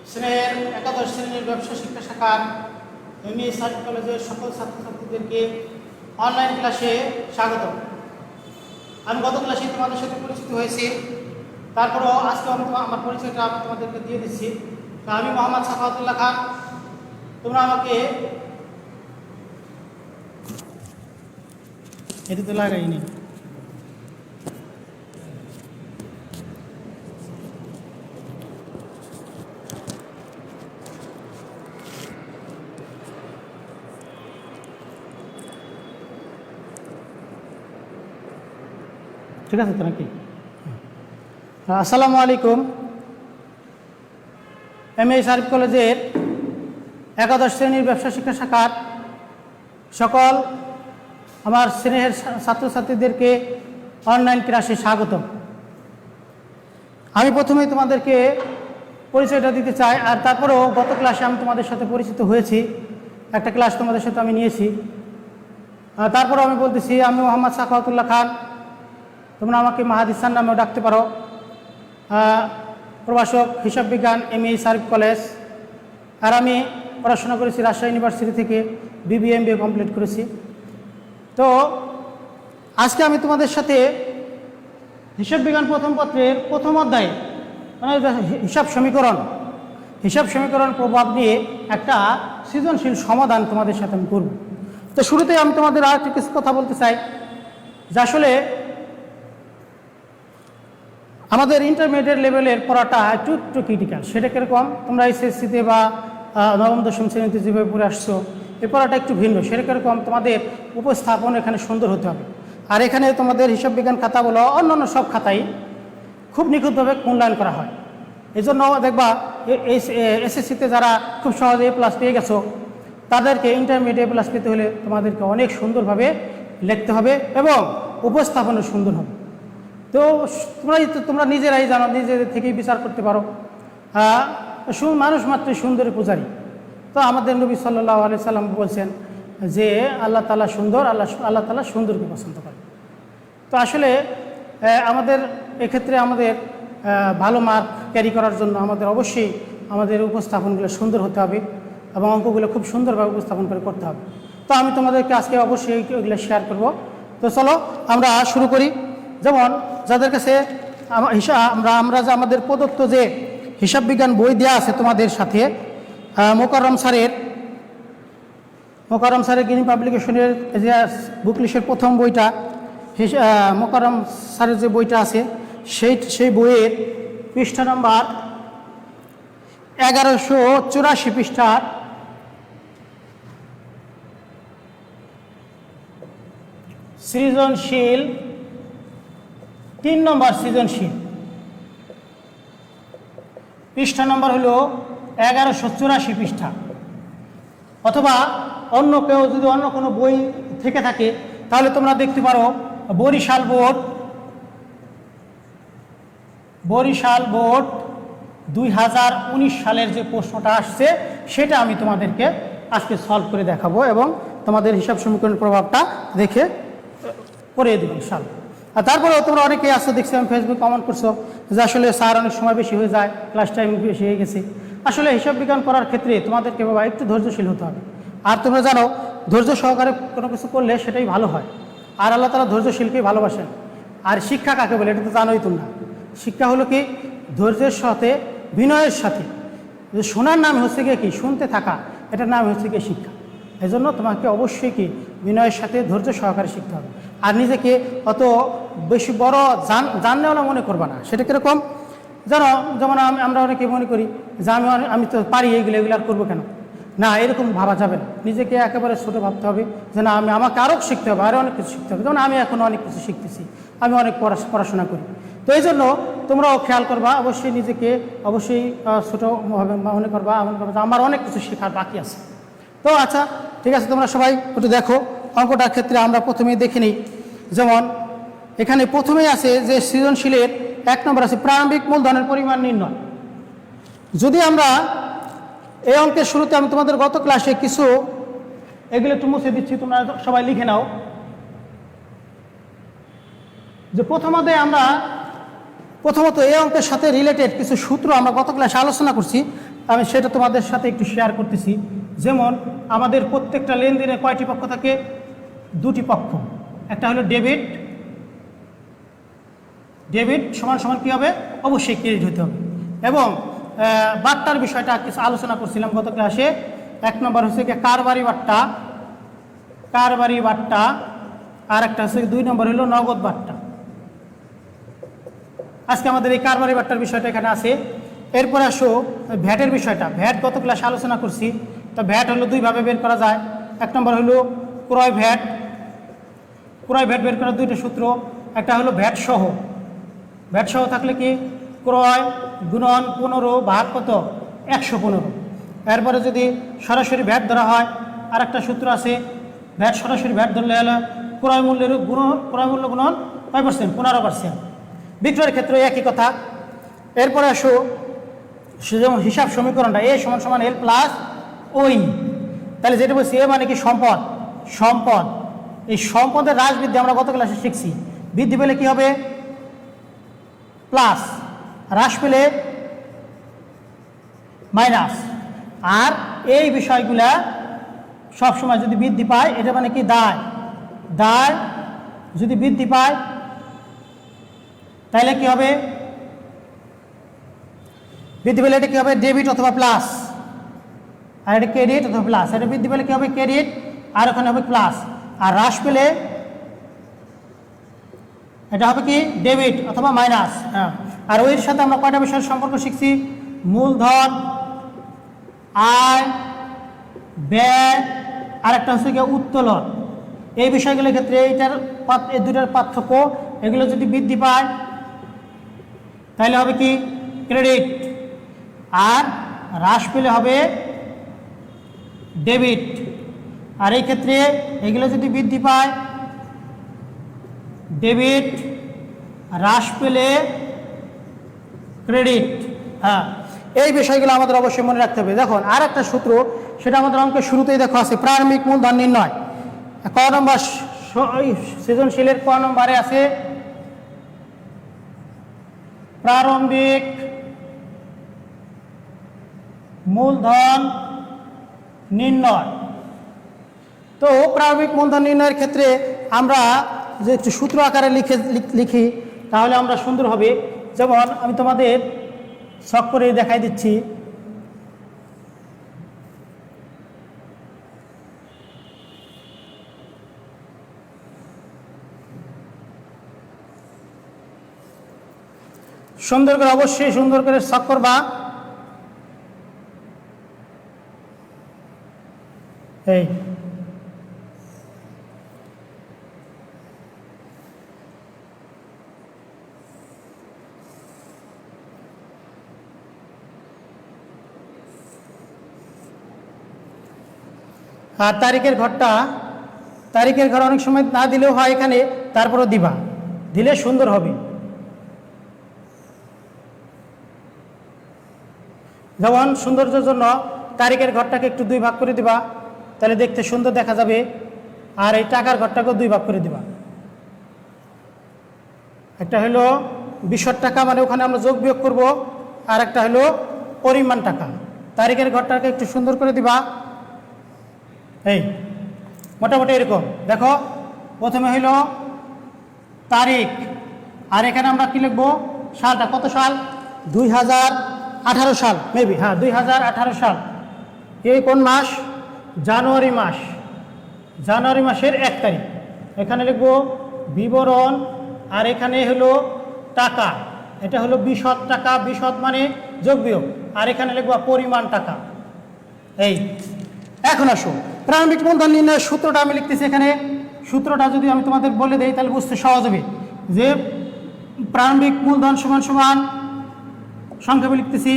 শ্রেণীর একাদশ শ্রেণীর ব্যবসা শিক্ষা শাখার এমএ সার্ভিস কলেজের সকল ছাত্রছাত্রীদেরকে অনলাইন ক্লাসে স্বাগত। আমি গত ক্লাসে তোমাদের সাথে পরিচিত হয়েছি, তারপরও আজকে আমি আমার পরিচয়টা আমি তোমাদেরকে দিয়ে দিচ্ছি। তো আমি মোহাম্মদ সাখাওয়াতুল্লাহ খান। তোমরা আমাকে এটা তো লাগাইনি। ঠিক আছে তো নাকি? আসসালামু আলাইকুম। এমএ সার্ভিস কলেজের একাদশ শ্রেণীর ব্যবসা শিক্ষা শাখার সকল আমার শ্রেণীর ছাত্রছাত্রীদেরকে অনলাইন ক্লাসে স্বাগতম। আমি প্রথমেই তোমাদেরকে পরিচয়টা দিতে চাই, আর তারপরেও গত ক্লাসে আমি তোমাদের সাথে পরিচিত হয়েছি, একটা ক্লাস তোমাদের সাথে আমি নিয়েছি। তারপরেও আমি বলতেছি, আমি মোহাম্মদ সাখাওয়াতুল্লাহ খান। তোমরা আমাকে মাহাদিসান নামেও ডাকতে পারো। প্রভাষক হিসাব বিজ্ঞান এমএ সার্ভিস কলেজ, আর আমি পড়াশোনা করেছি রাজশাহী ইউনিভার্সিটি থেকে, বিবিএ MBA কমপ্লিট করেছি। তো আজকে আমি তোমাদের সাথে হিসাব বিজ্ঞান প্রথম পত্রের প্রথম অধ্যায় মানে হিসাব সমীকরণ প্রভাব নিয়ে একটা সৃজনশীল সমাধান তোমাদের সাথে আমি করব। তো শুরুতেই আমি তোমাদের আর একটু কিছু কথা বলতে চাই যে আসলে আমাদের ইন্টারমিডিয়েট লেভেলের পড়াটা একটু ক্রিটিক্যাল। সেটা কীরকম, তোমরা SSC-তে বা নবম দশম শ্রেণীতে যেভাবে পড়ে আসছো, এই পড়াটা একটু ভিন্ন। সেটা কীরকম, তোমাদের উপস্থাপন এখানে সুন্দর হতে হবে। আর এখানে তোমাদের হিসাব বিজ্ঞান খাতা বলো অন্যান্য সব খাতাই খুব নিখুঁতভাবে মূল্যায়ন করা হয়। এই জন্য দেখবা SSC-তে যারা খুব সহজে A+ পেয়ে গেছো, তাদেরকে ইন্টারমিডিয়েট A+ পেতে হলে তোমাদেরকে অনেক সুন্দরভাবে লিখতে হবে এবং উপস্থাপনও সুন্দর হবে। তো তোমরা নিজেরাই জানো, নিজেদের থেকেই বিচার করতে পারো। মানুষ মাত্রই সুন্দরী পূজারী। তো আমাদের নবী সাল্লাল্লাহু আলাইহি সাল্লাম বলছেন যে আল্লাহ তাআলা সুন্দর, আল্লাহ তাআলা সুন্দরকে পছন্দ করে। তো আসলে আমাদের এক্ষেত্রে আমাদের ভালো মার্ক ক্যারি করার জন্য আমাদের অবশ্যই আমাদের উপস্থাপনগুলো সুন্দর হতে হবে এবং অঙ্কগুলো খুব সুন্দরভাবে উপস্থাপন করে করতে হবে। তো আমি তোমাদেরকে আজকে অবশ্যই ওইগুলো শেয়ার করব। তো চলো আমরা শুরু করি। যেমন যাদের কাছে আমরা যে আমাদের প্রদত্ত যে হিসাব বিজ্ঞান বই দেওয়া আছে তোমাদের সাথে, মোকাররম স্যারের গ্রিন পাবলিকেশনের যে বুকলিশের প্রথম বইটা, মোকাররম স্যারের যে বইটা আছে সেই বইয়ের পৃষ্ঠা নম্বর 1184 পৃষ্ঠার সৃজনশীল 3 নম্বর সৃজনশীল পৃষ্ঠা নম্বর হলো 1184 পৃষ্ঠা। অথবা অন্য কেউ যদি অন্য কোনো বই থেকে থাকে তাহলে তোমরা দেখতে পারো বরিশাল বোর্ড 2019 সালের যে প্রশ্নটা আসছে সেটা আমি তোমাদেরকে আজকে সলভ করে দেখাবো এবং তোমাদের হিসাব সমীকরণের প্রভাবটা দেখে পড়িয়ে দেবো ইনশাআল্লাহ। আর তারপরেও তোমরা অনেকেই আসছো, দেখছি আমি ফেসবুক কমেন্ট করছো যে আসলে স্যার অনেক সময় বেশি হয়ে যায়, ক্লাস টাইম বেশি হয়ে গেছে। আসলে হিসাব বিজ্ঞান করার ক্ষেত্রে তোমাদেরকে বাবা একটু ধৈর্যশীল হতে হবে। আর তোমরা জানো ধৈর্য সহকারে কোনো কিছু করলে সেটাই ভালো হয়। আর আল্লাহ তাআলা ধৈর্যশীলকেই ভালোবাসেন। আর শিক্ষা কাকে বলে এটা তো জানোই তোমরা। শিক্ষা হলো কি, ধৈর্যের সাথে বিনয়ের সাথে শোনার নাম হচ্ছে গিয়ে কি, শুনতে থাকা, এটার নাম হচ্ছে গিয়ে শিক্ষা। এই জন্য তোমাকে অবশ্যই কি বিনয়ের সাথে ধৈর্য সহকারে শিখতে হবে। আর নিজেকে অত বেশি বড় জানলেওয়ালা মনে করবা না। সেটা কীরকম জানো, যেমন আমরা অনেকে মনে করি যে আমি তো পারি এগুলো আর করবো কেন। না, এরকম ভাবা যাবে না। নিজেকে একেবারে ছোটো ভাবতে হবে যে না, আমাকে আরও শিখতে হবে, আরও অনেক কিছু শিখতে হবে। যেমন আমি এখন অনেক কিছু শিখতেছি, আমি অনেক পড়াশোনা করি। তো এই জন্য তোমরাও খেয়াল করবা, অবশ্যই নিজেকে অবশ্যই ছোটো মনে করবা যে আমার অনেক কিছু শেখার বাকি আছে। তো আচ্ছা ঠিক আছে, তোমরা সবাই একটু দেখো অঙ্কটার ক্ষেত্রে আমরা প্রথমেই দেখে নিই। যেমন এখানে প্রথমেই আছে যে সৃজনশীলের 1 নম্বর আছে প্রারম্ভিক মূলধনের পরিমাণ নির্ণয়। যদি আমরা এই অঙ্কের শুরুতে আমি তোমাদের গত ক্লাসে কিছু এগুলো একটু মুছে দিচ্ছি, তোমরা সবাই লিখে নাও যে প্রথমত এই অঙ্কের সাথে রিলেটেড কিছু সূত্র আমরা গত ক্লাসে আলোচনা করছি, আমি সেটা তোমাদের সাথে একটু শেয়ার করতেছি। যেমন আমাদের প্রত্যেকটা লেনদেনে কয়টি পক্ষ থাকে? দুটি পক্ষ। একটা হলো ডেবিট, ডেবিট সমান সমান কী হবে? অবশ্যই ক্রেডিট হতে হবে। এবং বাট্টার বিষয়টা কিছু আলোচনা করছিলাম গত ক্লাসে। 1 নম্বর হচ্ছে কি কারবারি বাট্টা, কারবারি বাট্টা, আর একটা হচ্ছে 2 নম্বর হলো নগদ বাট্টা। আজকে আমাদের এই কারবারি বাট্টার বিষয়টা এখানে আছে। এরপর আসো ভ্যাটের বিষয়টা। ভ্যাট গত ক্লাসে আলোচনা করছি। তো ভ্যাট হলো দুইভাবে বের করা যায়। 1 নম্বর হলো ক্রয় ভ্যাট। ক্রয় ভ্যাট বের করার দুইটা সূত্র। একটা হলো ভ্যাট সহ। ভ্যাট সহ থাকলে কি ক্রয় গুণন 15 ভাগ কত? 115। এরপরে যদি সরাসরি ভ্যাট ধরা হয়, আর একটা সূত্র আছে। ভ্যাট সরাসরি ভ্যাট ধরলে হলো ক্রয় মূল্যের ক্রয় মূল্য গুণন কয় পার্সেন্ট? 15%। বিক্রয়ের ক্ষেত্রে একই কথা। এরপরে আসো সে যেমন হিসাব সমীকরণটা এ সমান সমান এল প্লাস ওই। তাহলে যেটা বলছি এ মানে কি সম্পদ, সম্পদ। এই সম্পদের হ্রাস বৃদ্ধি আমরা গত ক্লাসে শিখছি। বৃদ্ধি পেলে কি হবে? প্লাস, হ্রাস পেলে মাইনাস। আর এই বিষয়গুলা সবসময় যদি বৃদ্ধি পায় এটা মানে কি দায়। দায় যদি বৃদ্ধি পায় তাহলে কি হবে? বৃদ্ধি পেলে এটা কি হবে? ডেবিট অথবা প্লাস। আর এটা ক্রেডিট অথবা প্লাস। এটা বৃদ্ধি পেলে কি হবে? ক্রেডিট, আর ওখানে হবে প্লাস। আর হ্রাস পেলে এটা হবে কি? ডেবিট অথবা মাইনাস। হ্যাঁ। আর ওইর সাথে আমরা কয়টা বিষয়ের সম্পর্ক শিখছি? মূলধন, আয়, ব্যয়, আর একটা হচ্ছে কি উত্তোলন। এই বিষয়গুলোর ক্ষেত্রে এই দুটার পার্থক্য। এগুলো যদি বৃদ্ধি পায় তাহলে হবে কি? ক্রেডিট। আর হ্রাস পেলে হবে ডেবিট। আর এই ক্ষেত্রে এগুলো যদি বৃদ্ধি পায় ডেবিট, হ্রাস পেলে ক্রেডিট। হ্যাঁ, এই বিষয়গুলো আমাদের অবশ্যই মনে রাখতে হবে। দেখুন আর একটা সূত্র, সেটা আমাদের অঙ্কের শুরুতেই দেখো আছে, প্রারম্ভিক মূলধন নির্ণয়। ক নম্বর সৃজনশীলের ক নম্বরে আছে প্রারম্ভিক মূলধন নির্ণয়। তো প্রারম্ভিক মূলধন নির্ণয়ের ক্ষেত্রে আমরা যে একটু সূত্র আকারে লিখি তাহলে আমরা সুন্দর হবে। যেমন আমি তোমাদের ছক করে দেখাই দিচ্ছি। সুন্দর করে, অবশ্যই সুন্দর করে ছক করবা। এই আর তারিখের ঘরটা, তারিখের ঘর অনেক সময় না দিলেও হয় এখানে, তারপরও দিবা, দিলে সুন্দর হবে। যেমন সৌন্দর্যের জন্য তারিখের ঘরটাকে একটু 2 ভাগ করে দিবা, তাহলে দেখতে সুন্দর দেখা যাবে। আর এই টাকার ঘরটাকেও 2 ভাগ করে দিবা। একটা হলো বিশদ টাকা, মানে ওখানে আমরা যোগ বিয়োগ করব। আর একটা হলো পরিমাণ টাকা। তারিখের ঘরটাকে একটু সুন্দর করে দিবা। এই মোটামুটি এরকম দেখো। প্রথমে হইল তারিখ, আর এখানে আমরা কি লিখবো? সালটা। কত সাল? 2018 সাল, মেবি। হ্যাঁ, 2018 সাল। এই কোন মাস? জানুয়ারি মাস। জানুয়ারি মাসের 1 তারিখ। এখানে লিখবো বিবরণ, আর এখানে হলো টাকা। এটা হলো বিশদ টাকা, বিশদ মানে যোগ বিয়োগ। আর এখানে লিখবো পরিমাণ টাকা। এই এখন আসো প্রারম্ভিক মূলধন নির্ণয়ের সূত্রটা আমি লিখতেছি এখানে। সূত্রটা যদি আমি তোমাদের বলে দেই তাহলে বুঝতে সহজ হবে। যে প্রারম্ভিক মূলধন সমান সমান, সংক্ষেপে লিখতেছি,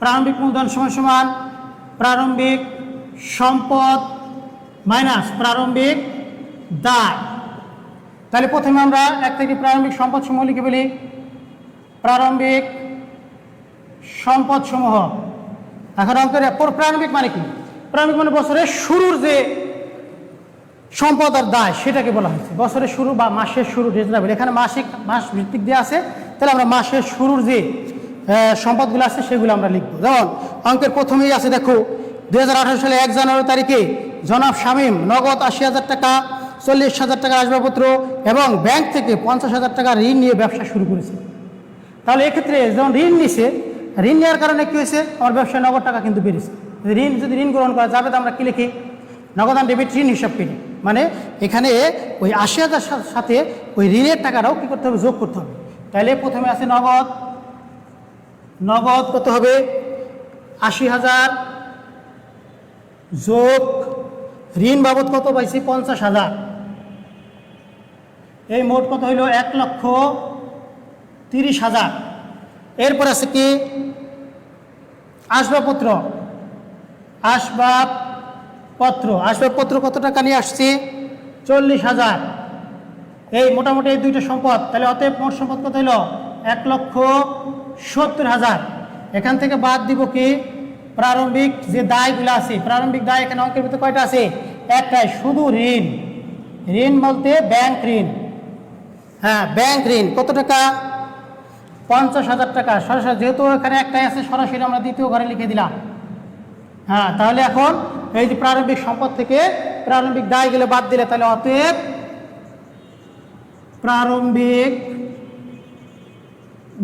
প্রারম্ভিক মূলধন সমান সমান প্রারম্ভিক সম্পদ মাইনাস প্রারম্ভিক দায়। তাহলে প্রথমে আমরা এক থেকে প্রারম্ভিক সম্পদ সমূহ লিখে ফেলি। প্রারম্ভিক সম্পদ সমূহ। এখন অঙ্কের প্রারম্ভিক মানে কি? প্রারম্ভিক মানে বছরের শুরুর যে সম্পদ আর দায় সেটাকে বলা হয়েছে। বছরের শুরু বা মাসের শুরু রিজনেবল। এখানে মাস ভিত্তিক দেওয়া আছে, তাহলে আমরা মাসের শুরুর যে সম্পদগুলো আছে সেগুলো আমরা লিখবো। যেমন অঙ্কের প্রথমেই আছে দেখো 2018 সালে 1 জানুয়ারি তারিখে জনাব শামীম নগদ 80,000 টাকা, 40,000 টাকার আসবাবপত্র এবং ব্যাংক থেকে 50,000 টাকা ঋণ নিয়ে ব্যবসা শুরু করেছে। তাহলে এক্ষেত্রে যখন ঋণ নিছে, ঋণ নেওয়ার কারণে কী হয়েছে, আমার ব্যবসায় নগদ টাকা কিন্তু বেড়েছে। যদি ঋণ গ্রহণ করা যাবে তো আমরা কী লিখি, নগদান ডেবিট ঋণ হিসাব করি। মানে এখানে ওই 80,000 সাথে ওই ঋণের টাকাটাও কী করতে হবে, যোগ করতে হবে। তাহলে প্রথমে আছে নগদ কত হবে 80,000 যোগ ঋণ বাবদ কত পাইছি 50,000, এই মোট কত হইল 1,30,000। এরপর আছে কি আসবাবপত্র কত টাকা নিয়ে আসছি 40,000। এই মোটামুটি এই দুইটা সম্পদ, তাহলে অতএব মোট সম্পদ কত হইল 1,70,000। এখান থেকে বাদ দিব কি প্রারম্ভিক যে দায়গুলো আছে, প্রারম্ভিক দায় এখানে অঙ্কের ভিতরে কয়টা আছে, একটাই, শুধু ঋণ বলতে ব্যাংক ঋণ। হ্যাঁ, ব্যাংক ঋণ কত টাকা 50,000 টাকা সরাসরি, যেহেতু এখানে একটাই আছে সরাসরি আমরা দ্বিতীয় ঘরে লিখে দিলাম। হ্যাঁ, তাহলে এখন এই যে প্রারম্ভিক সম্পদ থেকে প্রারম্ভিক দায়গুলো বাদ দিলে তাহলে অতএব প্রারম্ভিক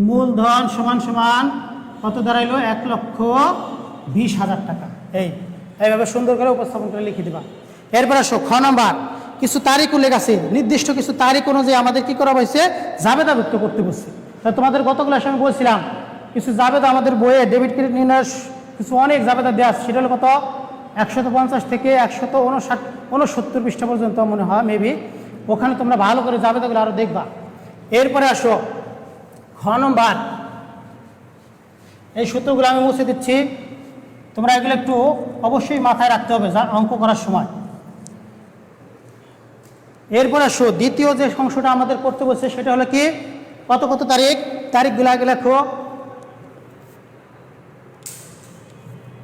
মূলধন সমান কত দাঁড়াইলো 1,20,000 টাকা। এইভাবে সুন্দর করে উপস্থাপন করে লিখে দিবা। এরপর আসো খ নাম্বার, কিছু তারিখ উল্লেখ আছে, নির্দিষ্ট কিছু তারিখ অনুযায়ী আমাদের কি করা হয়েছে, জাবেদাভুক্ত করতে বলছে। তা তোমাদের গত ক্লাসে আমি বলছিলাম কিছু জাবেদা আমাদের বইয়ে ডেবিট ক্রেডিট নির্ণয় কিছু অনেক জাবেদা দেওয়া আছে, সেটা হলো কত 150 থেকে 169 পৃষ্ঠা পর্যন্ত মনে হয় মেবি, ওখানে তোমরা ভালো করে জাবেদাগুলো আরও দেখবা। এরপরে আসো খ নম্বর, এই সূত্রগুলো আমি মুছে দিচ্ছি, তোমরা এগুলো একটু অবশ্যই মাথায় রাখতে হবে অঙ্ক করার সময়। এরপর আসো দ্বিতীয় যে অংশটা আমাদের করতে বলছে সেটা হলো কি কত তারিখগুলো আগে লেখো।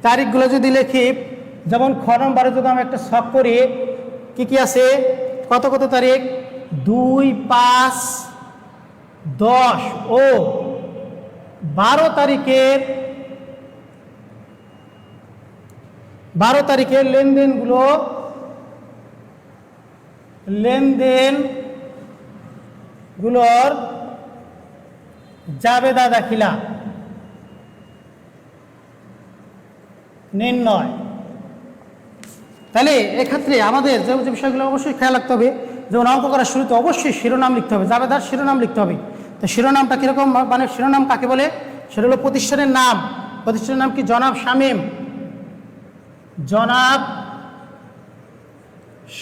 তারিখগুলো যদি লিখি, যেমন খ নম্বরে যদি আমি একটা ছক করি, কি আছে কত তারিখ 2, 5, 10 ও 12 তারিখের লেনদেনগুলোর জাবেদা দাখিলা নির্ণয়। তাহলে এক্ষেত্রে আমাদের যে বিষয়গুলো অবশ্যই খেয়াল রাখতে হবে, যেমন অঙ্ক করার শুরুতে অবশ্যই শিরোনাম লিখতে হবে, জাবেদার শিরোনাম লিখতে হবে। তো শিরোনামটা কীরকম, মানে শিরোনাম কাকে বলে, সেটা হলো প্রতিষ্ঠানের নাম কি জনাব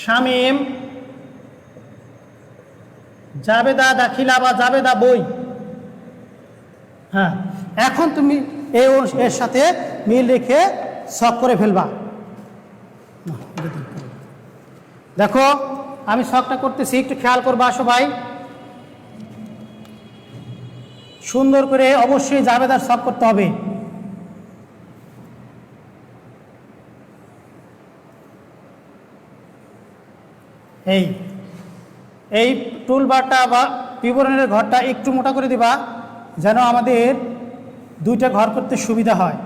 শামীম জাবেদা দাখিলা বা জাবেদা বই। হ্যাঁ, এখন তুমি এর সাথে মিল রেখে ছক করে ফেলবা। দেখো আমি ছকটা করতেছি, একটু খেয়াল করবা সবাই, সুন্দর করে অবশ্যই জাবেদার ছক করতে হবে। এই টুলবারটা বা বিবরণের ঘরটা একটু মোটা করে দিবা, যেন আমাদের দুইটা ঘর করতে সুবিধা হয়।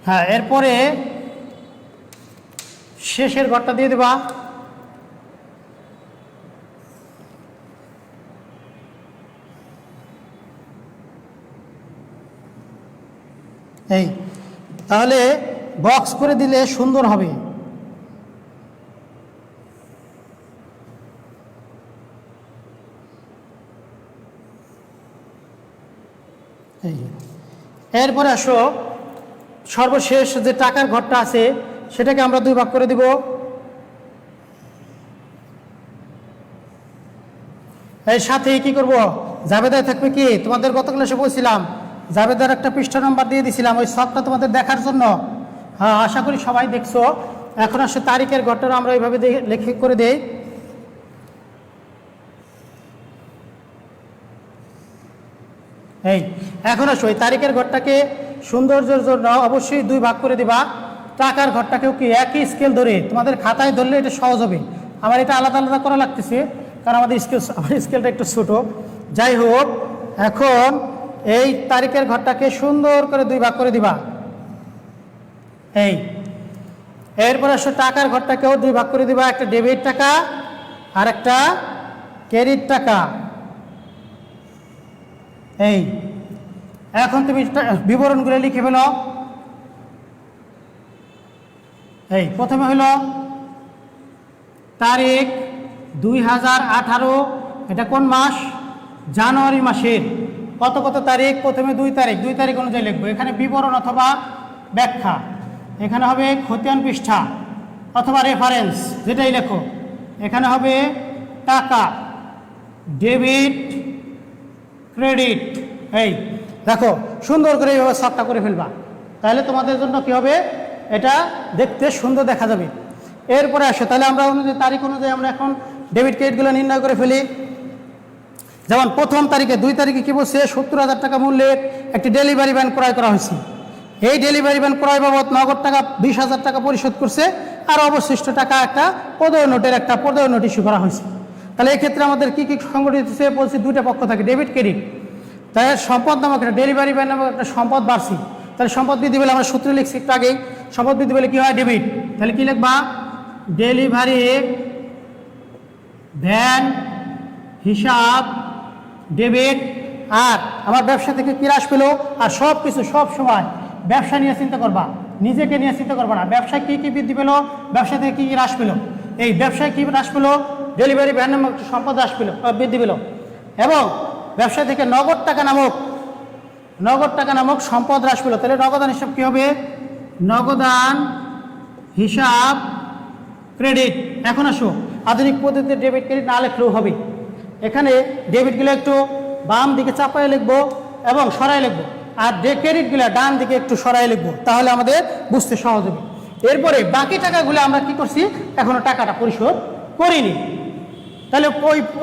হ্যাঁ, এরপরে শেষের ঘরটা দিয়ে দেবা। তাহলে বক্স করে দিলে সুন্দর হবে। এরপরে আসো সর্বশেষ যে টাকার ঘরটা আছে সেটাকে আমরা 2 ভাগ করে দিব। এর সাথে কি করব, জাবেদায় থাকবে কি, তোমাদের গত ক্লাসে বলছিলাম জাবেদার একটা পৃষ্ঠা নাম্বার দিয়ে দিছিলাম, ওই ছকটা তোমাদের দেখার জন্য। হ্যাঁ, আশা করি সবাই দেখছো। এখন আসলে তারিখের ঘরটা আমরা এইভাবে লিখে করে দেই। এখন আসো এই তারিখের ঘরটাকে সৌন্দর্যের জন্য অবশ্যই 2 ভাগ করে দিবা। টাকার ঘরটাকেও কি একই স্কেল ধরে তোমাদের খাতায় ধরলে এটা সহজ হবে। আমার এটা আলাদা আলাদা করা লাগতেছে কারণ আমার স্কেলটা একটু ছোটো। যাই হোক, এখন এই তারিখের ঘরটাকে সুন্দর করে 2 ভাগ করে দিবা। এই এরপর আসলে টাকার ঘরটাকেও 2 ভাগ করে দিবা, একটা ডেবিট টাকা আর একটা ক্রেডিট টাকা। এই এখন তুমি বিবরণগুলো লিখে ফেলো। এই প্রথমে হলো তারিখ 2018, এটা কোন মাস? জানুয়ারি মাসের। কত কত তারিখ? প্রথমে 2 তারিখ, 2 তারিখ অনুযায়ী লিখবো। এখানে বিবরণ অথবা ব্যাখ্যা, এখানে হবে খতিয়ান পৃষ্ঠা অথবা রেফারেন্স, যেটাই লেখো। এখানে হবে টাকা, ডেবিট, ক্রেডিট। এই দেখো সুন্দর করে এইভাবে সবটা করে ফেলবা, তাহলে তোমাদের জন্য কি হবে, এটা দেখতে সুন্দর দেখা যাবে। এরপরে আসে তাহলে আমরা অনুযায়ী তারিখ অনুযায়ী আমরা এখন ডেবিট ক্রেডিটগুলো নির্ণয় করে ফেলি। যেমন প্রথম তারিখে 2 তারিখে কী বলছে, 70,000 টাকা মূল্যের একটি ডেলিভারি ভ্যান ক্রয় করা হয়েছে। এই ডেলিভারি ভ্যান ক্রয় বাবদ নগদ টাকা 20,000 টাকা পরিশোধ করছে, আর অবশিষ্ট টাকা একটা প্রদেয় নোটের একটা প্রদেয় নোট ইস্যু করা হয়েছে। তাহলে এক্ষেত্রে আমাদের কী কী সংগঠিত হচ্ছে বলছি, 2টা পক্ষ থাকে, ডেবিট ক্রেডিট। তাই সম্পদ নামক একটা ডেলিভারি ভ্যান নামক একটা সম্পদ বাড়ছি। তাহলে সম্পদ বৃদ্ধি বলে আমরা সূত্র লিখছি একটু আগেই, সম্পদ বৃদ্ধি বলে কী হয়, ডেবিট। তাহলে কী লিখবা, ডেলিভারি ভ্যান হিসাব ডেবিট। আর আমার ব্যবসা থেকে কী হ্রাস পেলো, আর সব কিছু সব সময় ব্যবসা নিয়ে চিন্তা করবা, নিজেকে নিয়ে চিন্তা করবা না। ব্যবসায় কী কী বৃদ্ধি পেলো, ব্যবসা থেকে কী কী হ্রাস পেলো। এই ব্যবসায় কী হ্রাস পেলো, ডেলিভারি ভ্যান নামক সম্পদ হ্রাস পেলো, বৃদ্ধি পেলো। এবং ব্যবসা থেকে নগদ টাকা নামক সম্পদ হ্রাস পেলো। তাহলে নগদান হিসাব কী হবে, নগদান হিসাব ক্রেডিট। এখন আসো আধুনিক পদ্ধতিতে ডেবিট ক্রেডিট না লেখলেও হবে। এখানে ডেবিটগুলো একটু বাম দিকে চাপায় লিখবো এবং সরাই লিখবো, আর ক্রেডিটগুলো ডান দিকে একটু সরাই লিখবো, তাহলে আমাদের বুঝতে সহজ হবে। এরপরে বাকি টাকাগুলো আমরা কি করছি, এখনো টাকাটা পরিশোধ করিনি। তাহলে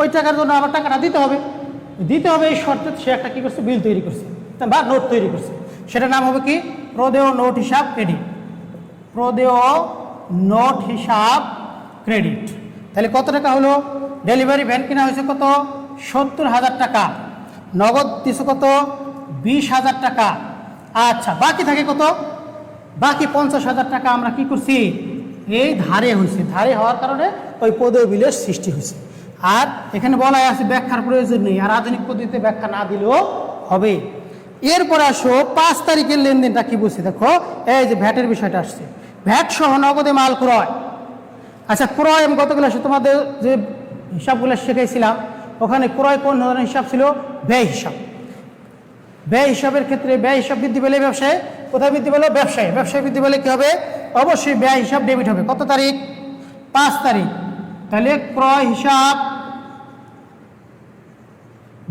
ওই টাকার জন্য আমার টাকাটা দিতে হবে এই শর্তে সে একটা কী করছে, বিল তৈরি করছে বা নোট তৈরি করছে। সেটার নাম হবে কি, প্রদেয় নোট হিসাব ক্রেডিট। প্রদেয় নোট হিসাব ক্রেডিট। তাহলে কত টাকা হলো, ডেলিভারি ভ্যান কিনা হয়েছে কত, 70,000 টাকা, নগদ দিছো কত, 20,000 টাকা। আচ্ছা, বাকি থাকে কত, বাকি 50,000 টাকা আমরা কি করছি, এই ধারে হয়েছে। ধারে হওয়ার কারণে ওই প্রদেয় বিলের সৃষ্টি হয়েছে। আর এখানে বলা আছে ব্যাখ্যার প্রয়োজন নেই, আর আধুনিক পদ্ধতিতে ব্যাখ্যা না দিলেও হবে। এরপর আসো 5 তারিখের লেনদেনটা কি বলছি, দেখো এই যে ভ্যাটের বিষয়টা আসছে, ভ্যাট সহ নগদে মাল ক্রয়। আচ্ছা, ক্রয় আমি গতকাল আসে তোমাদের যে হিসাবগুলো শিখাইছিলাম, ওখানে ক্রয় কোন ধরনের হিসাব ছিল, ব্যয় হিসাব। ব্যয় হিসাবের ক্ষেত্রে ব্যয় হিসাব বৃদ্ধি পেলে ব্যবসায়, কোথায় বৃদ্ধি পেলো, ব্যবসায় বৃদ্ধি পেলে কী হবে, অবশ্যই ব্যয় হিসাব ডেবিট হবে। কত তারিখ, 5 তারিখ। তাহলে ক্রয় হিসাব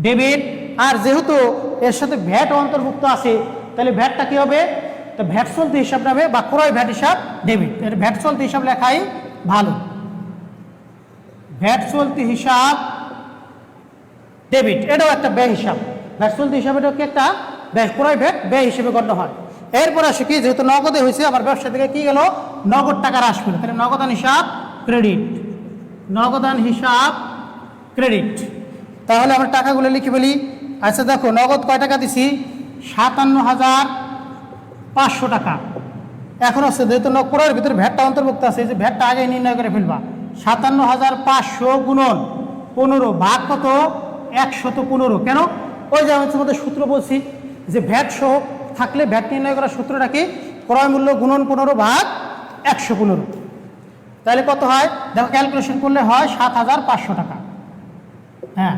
ডেবিট। আর যেহেতু এর সাথে ভ্যাট অন্তর্ভুক্ত আছে, তাহলে ভ্যাটটা কী হবে, তো ভ্যাট চলতি হিসাব নামে বা ক্রয় ভ্যাট হিসাব ডেবিট। এর ভ্যাট চলতি হিসাব লেখাই ভালো, ভ্যাট চলতি হিসাব ডেবিট। এটাও একটা ব্যয় হিসাব, ভ্যাট চলতি হিসাব, এটাও কি একটা ব্যয়, ক্রয় ভ্যাট ব্যয় হিসেবে গণ্য হয়। এরপর আসে কি, যেহেতু নগদে হয়েছে, আমার ব্যবসা থেকে কি গেল, নগদ টাকা হ্রাস পেল। তাহলে নগদান হিসাব ক্রেডিট, নগদান হিসাব ক্রেডিট। তাহলে আমরা টাকাগুলো লিখে ফেলি। আচ্ছা দেখো, নগদ কয় টাকা দিছি, 57,500 টাকা। এখন আছে যেহেতু ক্রয়ের ভিতরে ভ্যাটটা অন্তর্ভুক্ত আছে, এই যে ভ্যাটটা আগে নির্ণয় করে ফেলবা। 57,500 গুণন 15 ভাগ কত, 115। কেন, ওই যে আমি তোমাদের সূত্র বলছি যে ভ্যাট সহ থাকলে ভ্যাট নির্ণয় করার সূত্রটা কি, ক্রয় মূল্য গুণন 15 ভাগ 115। তাহলে কত হয়, দেখো ক্যালকুলেশন করলে হয় 7,500 টাকা। হ্যাঁ,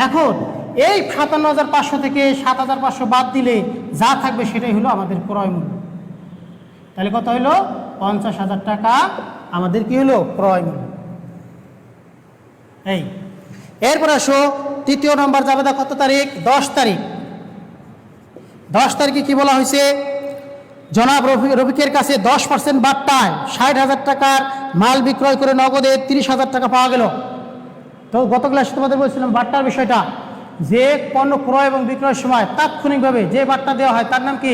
এখন এই 57,500 থেকে 7,500 বাদ দিলে যা থাকবে সেটাই হলো আমাদের ক্রয় মূল্য। তাহলে কত হলো, 50,000 টাকা আমাদের কি হলো, ক্রয় মূল্য। এই এরপর আসো তৃতীয় নম্বর জাবেদা, কত তারিখ, 10 তারিখ। 10 তারিখে কি বলা হয়েছে, জনাব রফিকের কাছে 10% বাট্টায় 60,000 টাকার মাল বিক্রয় করে নগদে 30,000 টাকা পাওয়া গেল। তো গত ক্লাসে তোমাদের বলছিলাম বাট্টার বিষয়টা, যে পণ্য ক্রয় এবং বিক্রয়ের সময় তাৎক্ষণিকভাবে যে বাট্টা দেওয়া হয় তার নাম কি,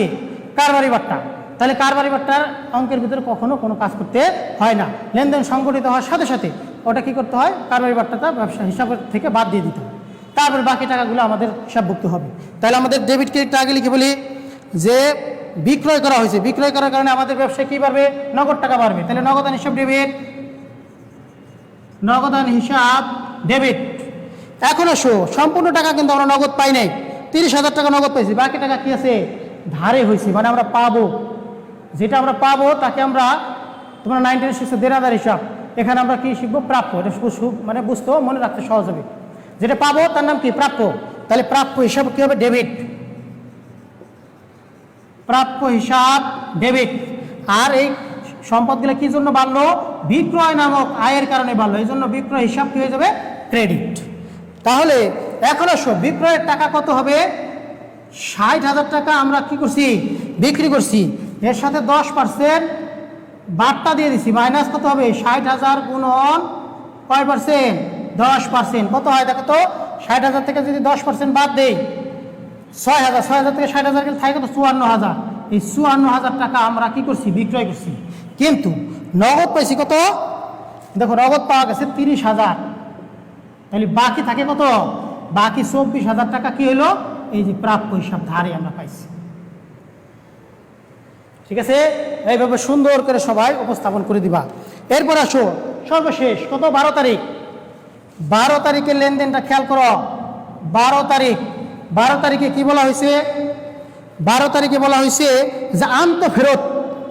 কারবারি বাট্টা। তাহলে কারবারি বাট্টার অঙ্কের ভিতরে কখনো কোনো কাজ করতে হয় না, লেনদেন সংগঠিত হওয়ার সাথে সাথে ওটা কি করতে হয়, কারবারি বাট্টাটা ব্যবসা হিসাবের থেকে বাদ দিয়ে দিতে হবে, তারপর বাকি টাকাগুলো আমাদের হিসাবভুক্ত হবে। তাহলে আমাদের ডেবিট ক্রেডিটটা আগে লিখে বলি যে বিক্রয় করা হয়েছে, বিক্রয় করার কারণে আমাদের ব্যবসায় কী বাড়বে, নগদ টাকা বাড়বে। তাহলে নগদান হিসাব ডেবিট, নগদান হিসাব ডেবিট। এখন আসো, সম্পূর্ণ টাকা কিন্তু আমরা নগদ পাই নাই, 30,000 টাকা নগদ পাইছি, বাকি টাকা কি আছে, ধারে হয়েছে, মানে আমরা পাবো, যেটা আমরা পাবো তাকে আমরা, তোমরা 9 10 শিখছো দেনাদার হিসাব, এখানে আমরা কি শিখবো, প্রাপ্য। এটা মানে বুঝতেও মনে রাখতে সহজ হবে, যেটা পাবো তার নাম কি, প্রাপ্য। তাহলে প্রাপ্য হিসাব কি হবে, ডেবিট, প্রাপ্য হিসাব ডেবিট। আর এই সম্পদগুলো কি জন্য বাড়লো, বিক্রয় নামক আয়ের কারণে বাড়লো, এই জন্য বিক্রয় হিসাব কি হয়ে যাবে, ক্রেডিট। তাহলে এখন আসো, বিক্রয়ের টাকা কত হবে, 60,000 টাকা আমরা কি করছি, বিক্রি করছি, এর সাথে 10% বাট্টা দিয়ে দিছি, মাইনাস কত হবে, 60,000 গুণন কয় পার্সেন্ট, 10%, কত হয় দেখো তো, 60,000 থেকে যদি 10% বাদ দেই 6,000, 6,000 থেকে 60,000 গেলে থাকে কত, 54,000। এই 54,000 টাকা আমরা কি করছি, বিক্রয় করছি, কিন্তু নগদ পাইছি কত, দেখো নগদ পাওয়া গেছে 30,000, তাহলে বাকি থাকে কত, বাকি 24,000 টাকা কি হলো, এই যে প্রাপ্য হিসাব ধারে আমরা পাইছি। ঠিক আছে, এইভাবে সুন্দর করে সবাই উপস্থাপন করে দিবা। এরপর আসো সর্বশেষ কত, 12 তারিখ, 12 তারিখের লেনদেনটা খেয়াল করো। 12 তারিখ, 12 তারিখে কি বলা হয়েছে, 12 তারিখে বলা হয়েছে যে আন্তঃফেরত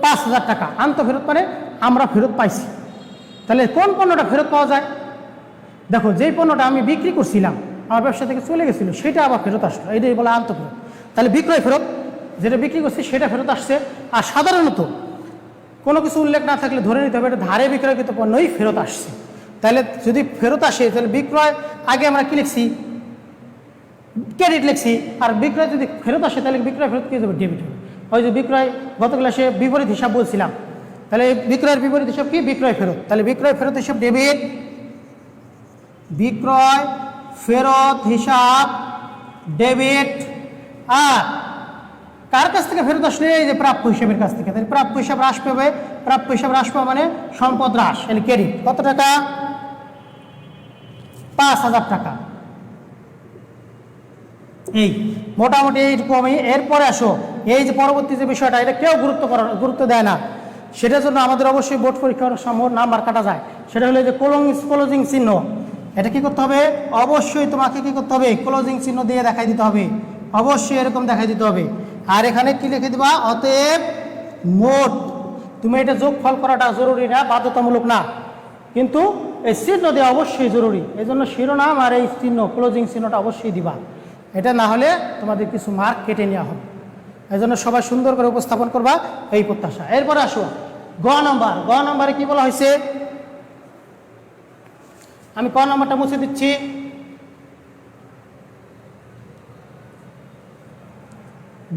5,000 টাকা, আন্তঃফেরত মানে আমরা ফেরত পাইছি। তাহলে কোন পণ্যটা ফেরত পাওয়া যায়, দেখো যেই পণ্যটা আমি বিক্রি করছিলাম, আমার ব্যবসা থেকে চলে গেছিলো, সেটা আবার ফেরত আসলো, এটাই বলা আন্তঃফেরত। তাহলে বিক্রয় ফেরত, যেটা বিক্রি করছি সেটা ফেরত আসছে। আর সাধারণত কোনো কিছু উল্লেখ না থাকলে ধরে নিতে হবে এটা ধারে বিক্রয়কৃত পণ্যই ফেরত আসছে। তাহলে যদি ফেরত আসে তাহলে বিক্রয় আগে আমরা কি লিখছি, ক্রেডিট লিখছি, আর বিক্রয় যদি ফেরত আসে তাহলে বিক্রয় ফেরত কি যাবে, ডেবিট হবে। ওই যে বিক্রয় গত ক্লাসে বিপরীত হিসাব বলছিলাম, তাহলে বিক্রয়ের বিপরীত হিসাব কি, বিক্রয় ফেরত। তাহলে বিক্রয় ফেরত হিসাব ডেবিট, বিক্রয় ফেরত হিসাব ডেবিট। আর কার কাছ থেকে ফেরত আসলে, এই যে প্রাপ্য হিসাবের কাছ থেকে, তাহলে প্রাপ্য হিসাব হ্রাস পাবে, প্রাপ্য হিসাব হ্রাস পাবে মানে সম্পদ হ্রাস, তাহলে ক্রেডিট কত টাকা, 5,000 টাকা। এই মোটামুটি এইটুকু আমি। এরপরে আসো, এই যে পরবর্তী যে বিষয়টা, এটা কেউ গুরুত্ব দেয় না, সেটার জন্য আমাদের অবশ্যই বোর্ড পরীক্ষার সময় নাম্বার কাটা যায়। সেটা হলো যে ক্লোজিং চিহ্ন, এটা কি করতে হবে, অবশ্যই তোমাকে কি করতে হবে, ক্লোজিং চিহ্ন দিয়ে দেখাই দিতে হবে, অবশ্যই এরকম দেখাই দিতে হবে। আর এখানে কি লিখে দিবা, অতএব মোট। তুমি এটা যোগফল করাটা জরুরি না, বাধ্যতামূলক না, কিন্তু এই চিহ্ন দেওয়া অবশ্যই জরুরি, এই জন্য শিরোনাম আর এই চিহ্ন ক্লোজিং চিহ্নটা অবশ্যই দিবা, এটা না হলে তোমাদের কিছু মার্ক কেটে নেওয়া হবে। এই জন্য সবাই সুন্দর করে উপস্থাপন করবা, এই প্রত্যাশা। এরপরে আসো গ নম্বর, গ নম্বরে কি বলা হয়েছে, আমি ক নম্বরটা মুছে দিচ্ছি।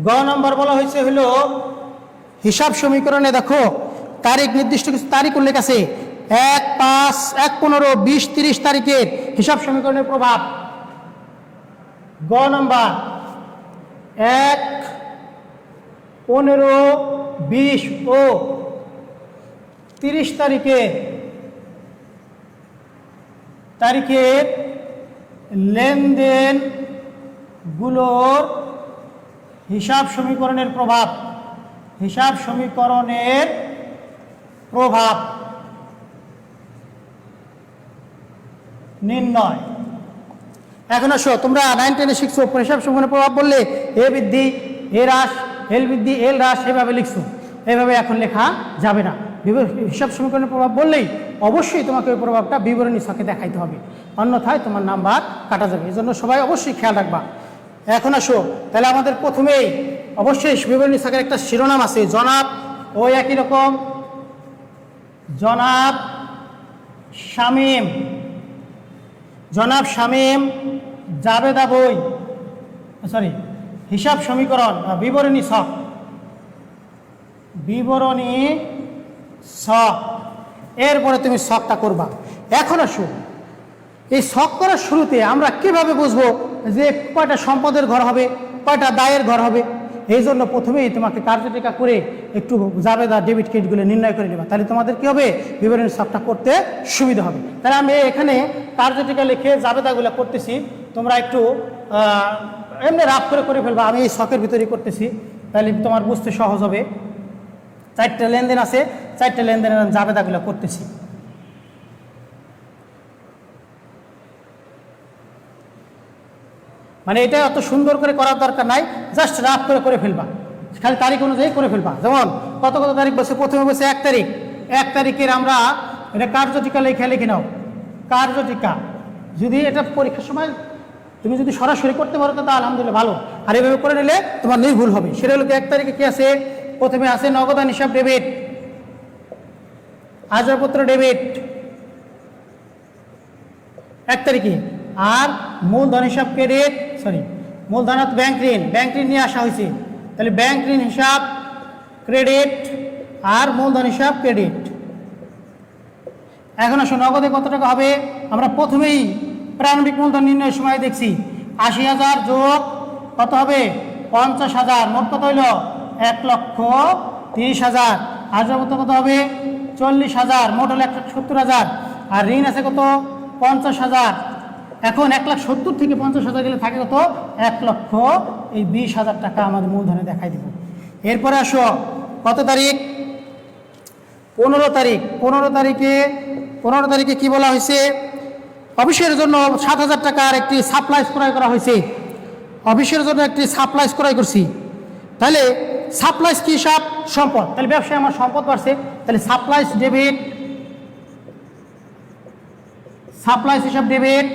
গ নম্বর বলা হয়েছে হলো হিসাব সমীকরণে দেখো তারিখ, নির্দিষ্ট কিছু তারিখ উল্লেখ আছে, 1, 5, 1, 15, 20, 30 তারিখের হিসাব সমীকরণের প্রভাব। গ নম্বর 1, 15, 20 ও 30 তারিখের লেনদেনগুলোর হিসাব সমীকরণের প্রভাব, হিসাব সমীকরণের প্রভাব নির্ণয়। এখন আসো, তোমরা 9 10 শিখছো, হিসাব সমীকরণের প্রভাব বললে এ বৃদ্ধি, এ হ্রাস, এল বৃদ্ধি, এল হ্রাস, এভাবে লিখছো। এভাবে এখন লেখা যাবে না। হিসাব সমীকরণের প্রভাব বললেই অবশ্যই তোমাকে ওই প্রভাবটা বিবরণী ছকে দেখাইতে হবে, অন্যথায় তোমার নাম্বার কাটা যাবে। এই জন্য সবাই অবশ্যই খেয়াল রাখবা। এখন আসো, তাহলে আমাদের প্রথমেই অবশ্যই বিবরণী ছকের একটা শিরোনাম আছে, জনাব, ওই একই রকম, জনাব শামীম, জনাব শামীম জাবেদা বই, সরি হিসাব সমীকরণ, বিবরণী ছক, বিবরণী ছক। এরপরে তুমি ছকটা করবা। এখন আসো, এই ছক করার শুরুতে আমরা কিভাবে বুঝবো যে কয়টা সম্পদের ঘর হবে, কয়টা দায়ের ঘর হবে, এই জন্য প্রথমেই তোমাকে কার্যটিকা করে একটু জাবেদা ডেবিট ক্রেডিটগুলো নির্ণয় করে নেবা, তাহলে তোমাদের কী হবে বিবরণী ছকটা করতে সুবিধা হবে। তাহলে আমি এখানে কার্যটিকা লিখে জাবেদাগুলো করতেছি, তোমরা একটু এমনি রাফ করে ফেলবা, আমি এই ছকের ভিতরেই করতেছি, তাহলে তোমার বুঝতে সহজ হবে। 4টা লেনদেন আছে, 4টা লেনদেনের জাবেদাগুলো করতেছি। মানে এটা অত সুন্দর করে করার দরকার নাই, জাস্ট রাফ করে ফেলবা, খালি তারিখ অনুযায়ী করে ফেলবা। যেমন কত তারিখ বসে, প্রথমে বসে 1 তারিখ, 1 তারিখের আমরা এটা কার্যটিকা লিখে নাও। কার্যটিকা যদি এটা পরীক্ষার সময় তুমি যদি সরাসরি করতে পারো তো আলহামদুলিল্লাহ ভালো, আর এভাবে করে নিলে তোমার নির্ভুল হবে। সেটা হলো 1 তারিখে কি আছে, প্রথমে আছে নগদান হিসাব ডেবিট, আসবাবপত্র ডেবিট 1 তারিখে, আর মূলধন হিসাব ক্রেডিট, মূলধনত ব্যাংক ঋণ নিয়ে আসা হয়েছে, তাহলে ব্যাংক ঋণ হিসাব ক্রেডিট আর মূলধন হিসাব ক্রেডিট। এখন আসো নগদে কত টাকা হবে, আমরা প্রথমেই প্রারম্ভিক মূলধন নির্ণয়ের সময় দেখছি 80,000 যোগ কত হবে 50,000, মোট কত হইল 1,30,000, আসবাবপত্র কত হবে 40,000, মোট হলো 1,70,000, আর ঋণ আছে কত 50,000। এখন 1,70,000 থেকে 50,000 গেলে থাকে কত 1,20,000 টাকা আমাদের মূলধনে দেখাই দিব। এরপরে আসো কত তারিখ, 15 তারিখ। 15 তারিখে কি বলা হয়েছে, অফিসের জন্য 7,000 টাকার একটি সাপ্লাইজ ক্রয় করা হয়েছে, অফিসের জন্য একটি সাপ্লাইজ ক্রয় করছি। তাহলে সাপ্লাইজ কি হিসাব, সম্পদ, তাহলে ব্যবসায় আমার সম্পদ বাড়ছে, তাহলে সাপ্লাইজ ডেবিট, সাপ্লাইজ হিসাব ডেবিট।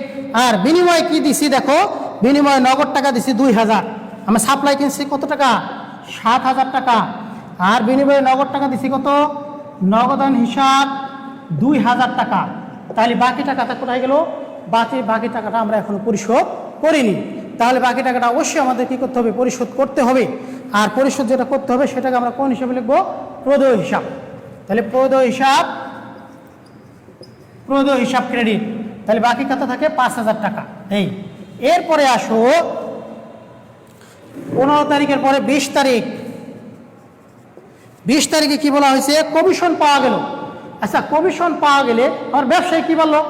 আর বিনিময় কি দিছি দেখো, বিনিময়ে নগদ টাকা দিছি 2,000, আমরা সাপ্লাই কিনছি কত টাকা 7,000 টাকা, আর বিনিময়ে নগদ টাকা দিছি কত, নগদান হিসাব 2,000 টাকা। তাহলে বাকি টাকাটা কোথায় গেল, বাকি টাকাটা আমরা এখনো পরিশোধ করিনি, তাহলে বাকি টাকাটা অবশ্যই আমাদের কী করতে হবে, পরিশোধ করতে হবে। আর পরিশোধ যেটা করতে হবে সেটাকে আমরা কোন হিসাবে লিখবো, প্রদেয় হিসাব। তাহলে প্রদেয় হিসাব ক্রেডিট, তাহলে বাকি কত থাকে 5,000 টাকা। এই এরপরে আসো 15 তারিখের পরে 20 তারিখ। 20 তারিখে কি বলা হয়েছে, কমিশন পাওয়া গেল। আচ্ছা, কমিশন পাওয়া গেলে আমার ব্যবসায়ী কি বললো,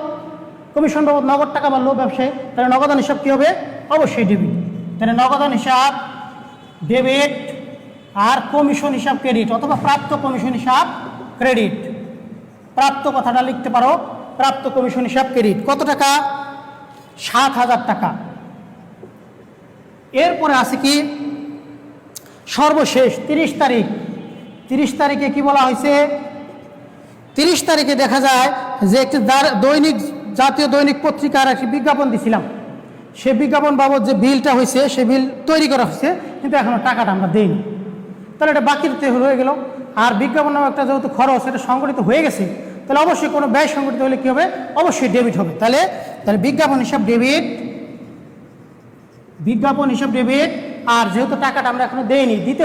কমিশন বাবদ নগদ টাকা বললো ব্যবসায়ী, তাহলে নগদান হিসাব কী হবে, অবশ্যই ডেবিট। তাহলে নগদান হিসাব ডেবিট আর কমিশন হিসাব ক্রেডিট, অথবা প্রাপ্ত কমিশন হিসাব ক্রেডিট। প্রাপ্ত কথাটা লিখতে পারো, প্রাপ্ত কমিশন হিসাব ক্রেডিট কত টাকা 7,000 টাকা। এরপরে আছে কি সর্বশেষ 30 তারিখ। 30 তারিখে কি বলা হয়েছে, 30 তারিখে দেখা যায় যে একটি জাতীয় দৈনিক পত্রিকার একটি বিজ্ঞাপন দিছিলাম, সে বিজ্ঞাপন বাবদ যে বিলটা হয়েছে সে বিল তৈরি করা হয়েছে, কিন্তু এখনো টাকাটা আমরা দেইনি, তাহলে এটা বাকিতে হয়ে গেল। আর বিজ্ঞাপন নামে একটা যেহেতু খরচ সেটা সংগঠিত হয়ে গেছে, তাহলে অবশ্যই কোনো ব্যয় সংগঠিত হলে কী হবে, অবশ্যই ডেবিট হবে। তাহলে বিজ্ঞাপন হিসাব ডেবিট, আর যেহেতু টাকাটা আমরা এখনো দেইনি, দিতে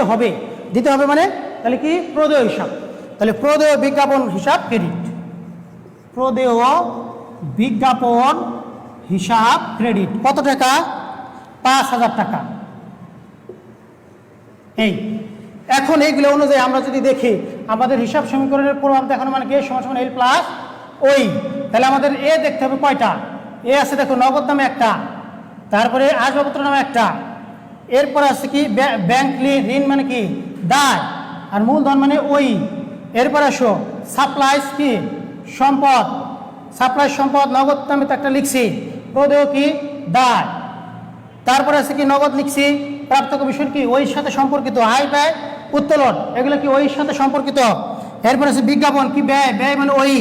হবে মানে তাহলে কি প্রদেয় হিসাব, তাহলে প্রদেয় বিজ্ঞাপন হিসাব ক্রেডিট, প্রদেয় বিজ্ঞাপন হিসাব ক্রেডিট কত টাকা 5,000 টাকা। এই এখন এইগুলো অনুযায়ী আমরা যদি দেখি আমাদের হিসাব সমীকরণের প্রভাব দেখানো মানে কি সমান এল প্লাস ওই, তাহলে আমাদের এ দেখতে হবে কয়টা, এ আছে দেখো নগদ নামে একটা, তারপরে আসবাবপত্র নামে একটা, এরপরে আছে কি ব্যাংক ঋণ মানে কি দায়, আর মূলধন মানে ওই। এরপরে আসো সাপ্লাইজ কি সম্পদ, সাপ্লাই সম্পদ নগদ নামে তো একটা লিখছি, প্রদেয় কি দায়, তারপরে আছে কি নগদ লিখছি, প্রাপ্ত কমিশন কি ওই সাথে সম্পর্কিত, আয় ব্যয় উত্তোলন এগুলো কি ওই সাথে সম্পর্কিত। এরপরে আছে বিজ্ঞাপন কি ব্যয় মানে ওই,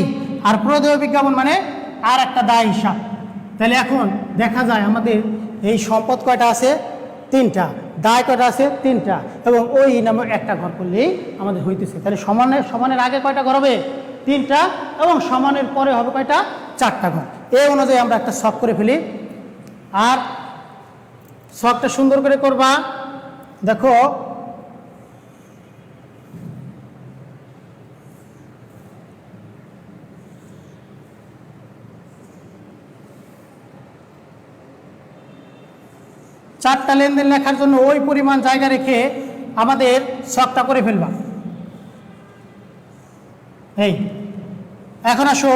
আর প্রদেয় বিজ্ঞাপন মানে আর একটা দায় হিসাব। তাহলে এখন দেখা যায় আমাদের এই সম্পদ কয়টা আছে 3টা, দায় কয়টা আছে 3টা, এবং ওই নামে একটা ঘর করলেই আমাদের হইতেছে। তাহলে সমানের আগে কয়টা ঘর হবে 3টা, এবং সমানের পরে হবে কয়টা 4টা ঘর। এই অনুযায়ী আমরা একটা ছক করে ফেলি, আর ছকটা সুন্দর করে করবা। দেখো চারটা লেনদেন লেখার জন্য ওই পরিমাণ জায়গা রেখে আমাদের ছকটা করে ফেলবা। এই এখন আসো,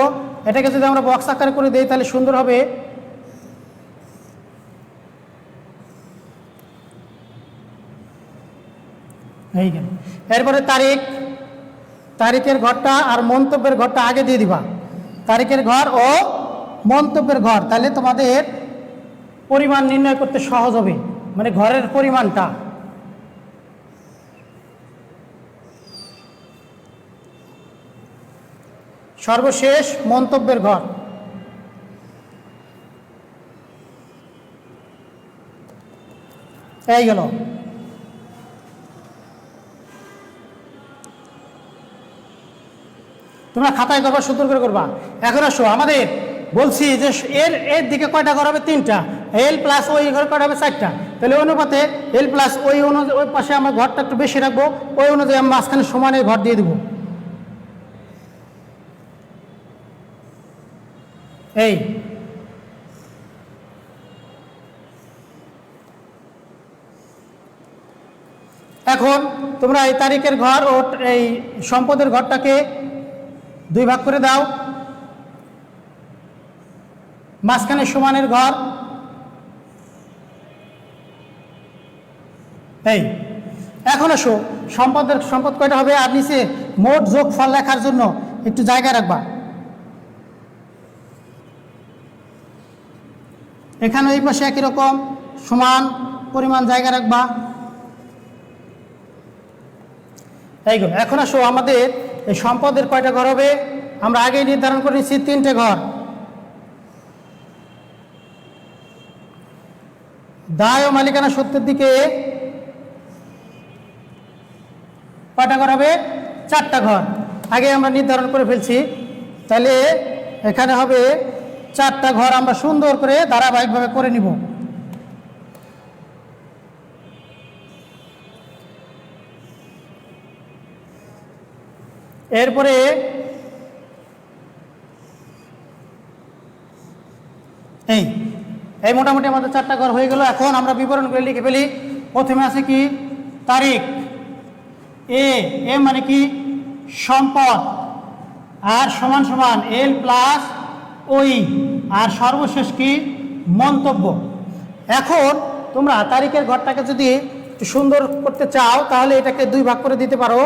এটাকে যদি আমরা বক্স আকারে করে দিই তাহলে সুন্দর হবে। এই গেল। এরপরে তারিখের ঘরটা আর মন্তব্যের ঘরটা আগে দিয়ে দিবা। তারিখের ঘর ও মন্তব্যের ঘর, তাহলে তোমাদের পরিমাণ নির্ণয় করতে সহজ হবে, মানে ঘরের পরিমাণটা। সর্বশেষ মন্তব্যের ঘর। এই গেল। তোমরা খাতায় করবা, সুন্দর করে করবা। এখন আসো, আমাদের বলছি যে এর দিকে কয়টা ঘর হবে? 3টা। এল প্লাস ওই ঘর কয়টা হবে? 4টা। তাহলে অনুপাতে এল প্লাস ওই অনুযায়ী ওই পাশে আমরা ঘরটা একটু বেশি রাখবো, ওই অনুযায়ী আমরা মাঝখানে সমানে ঘর দিয়ে দেবো। এই এখন তোমরা এই তারিখের ঘর ও এই সম্পদের ঘরটাকে 2 ভাগ করে দাও, মাঝখানে সমানের ঘর। এই এখন আসো, সম্পদ কয়টা হবে আর নিচে মোট যোগফল লেখার জন্য একটু জায়গা রাখবা। এখানে এই পাশে একই রকম সমান পরিমাণ জায়গা রাখবা। এইগুলো। এখন আসো, আমাদের এই সম্পদের কয়টা ঘর হবে? আমরা আগেই নির্ধারণ করে নিচ্ছি 3টে ঘর। দায় ও মালিকানা সত্যের দিকে কয়টা ঘর হবে? 4টা ঘর আগে আমরা নির্ধারণ করে ফেলছি। তাহলে এখানে হবে 4টা ঘর, আমরা সুন্দর করে ধারাবাহিকভাবে করে নিব। এরপরে এই মোটামুটি আমাদের 4টা ঘর হয়ে গেল। এখন আমরা বিবরণগুলো লিখে ফেলি। প্রথমে আছে কি? তারিখ। এ মানে কি? সম্পদ, আর সমান সমান এল প্লাস ওই, আর সর্বশেষ কি? মন্তব্য। এখন তোমরা তারিখের ঘরটাকে যদি একটু সুন্দর করতে চাও তাহলে এটাকে 2 ভাগ করে দিতে পারো,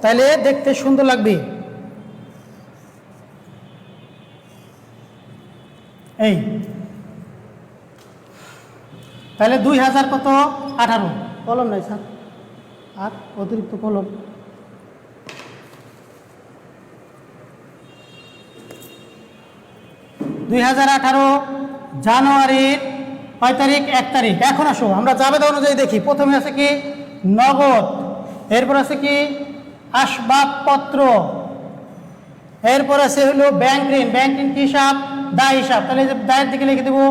তাহলে দেখতে সুন্দর লাগবে। এই তাহলে 2000 কত? 18। কলম নাই স্যার, আর অতিরিক্ত কলম। 2018 জানুয়ারির কয় তারিখ? 1 তারিখ। এখন আসো, আমরা জাবেদা অনুযায়ী দেখি। প্রথমে আছে কি? নগদ। এরপর আছে কি? আসবাবপত্র। এরপর আছে হলো ব্যাংক ঋণ। ব্যাংক ঋণ কি হিসাব? দায় হিসাব। তাহলে দায়ের দিকে লিখে দেবো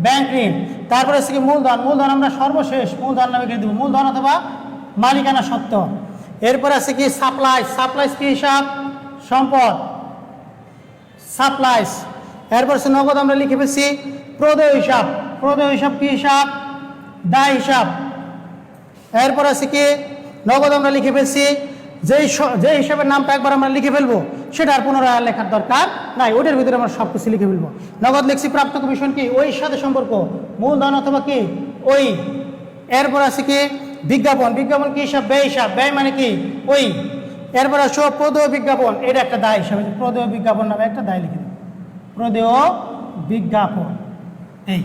ব্যাংক ঋণ। তারপরে আছে কি? মূলধন। মূলধন আমরা সর্বশেষ মূলধন নামে লিখে দেবো, মূলধন অথবা মালিকানা সত্ত্ব। এরপর আছে কি? সাপ্লাইস। সাপ্লাইস কি হিসাব? সম্পদ, সাপ্লাইস। এরপর আছে নগদ, আমরা লিখে ফেলছি প্রদেয় হিসাব। প্রদেয় হিসাব কি হিসাব? দায় হিসাব। এরপর আছে কি? নগদ আমরা লিখে ফেলছি, যে হিসাবের নামটা একবার আমরা লিখে ফেলবো সেটা আর পুনরায় লেখার দরকার নাই, ওইটার ভিতরে আমরা সব কিছু লিখে ফেলবো। নগদ লিখছি প্রাপ্ত কমিশন কি? ওই সাথে সম্পর্ক, মূলধন অথবা কি? ওই। এরপর আছে কি? বিজ্ঞাপন। বিজ্ঞাপন কি হিসাব? ব্যয় হিসাব। ব্যয় মানে কি? ওই। এরপর আসো প্রদেয় বিজ্ঞাপন, এটা একটা দায় হিসাবে, প্রদেয় বিজ্ঞাপন নামে একটা দায় লিখে দেবো, প্রদেয় বিজ্ঞাপন। এই